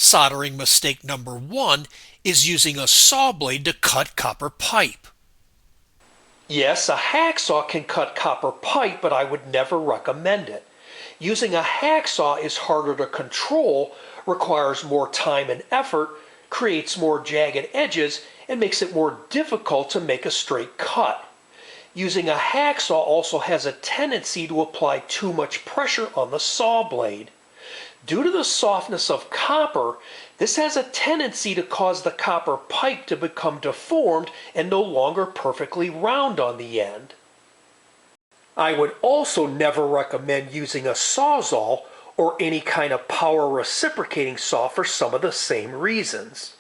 Soldering mistake number 1 is using a saw blade to cut copper pipe. Yes, a hacksaw can cut copper pipe, but I would never recommend it. Using a hacksaw is harder to control, requires more time and effort, creates more jagged edges, and makes it more difficult to make a straight cut. Using a hacksaw also has a tendency to apply too much pressure on the saw blade. Due to the softness of copper, this has a tendency to cause the copper pipe to become deformed and no longer perfectly round on the end. I would also never recommend using a sawzall or any kind of power reciprocating saw for some of the same reasons.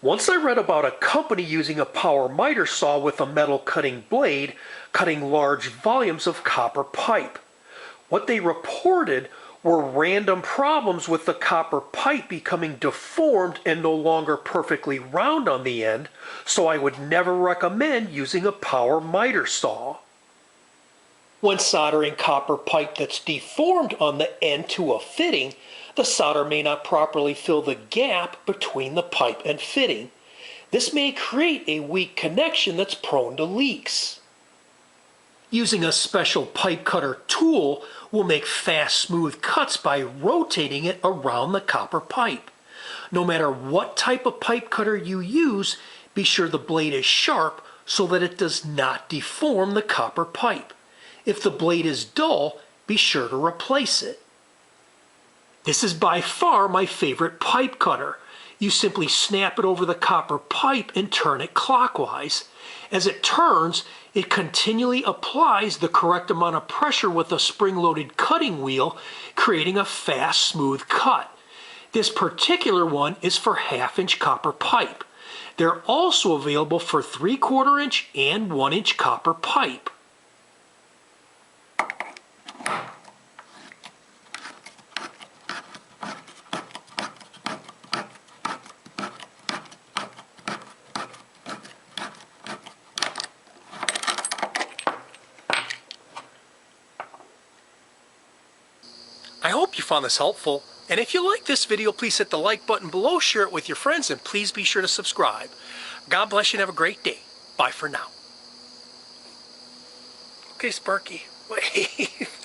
Once I read about a company using a power miter saw with a metal cutting blade, cutting large volumes of copper pipe. What they reported were random problems with the copper pipe becoming deformed and no longer perfectly round on the end, so I would never recommend using a power miter saw. When soldering copper pipe that's deformed on the end to a fitting, the solder may not properly fill the gap between the pipe and fitting. This may create a weak connection that's prone to leaks. Using a special pipe cutter tool will make fast, smooth cuts by rotating it around the copper pipe. No matter what type of pipe cutter you use, be sure the blade is sharp so that it does not deform the copper pipe. If the blade is dull, be sure to replace it. This is by far my favorite pipe cutter. You simply snap it over the copper pipe and turn it clockwise. As it turns, it continually applies the correct amount of pressure with a spring-loaded cutting wheel, creating a fast, smooth cut. This particular one is for half-inch copper pipe. They're also available for 3/4 inch and 1-inch copper pipe. I hope you found this helpful, and if you like this video, please hit the like button below, share it with your friends, and please be sure to subscribe. God bless you and have a great day. Bye for now. Okay, Sparky, wave.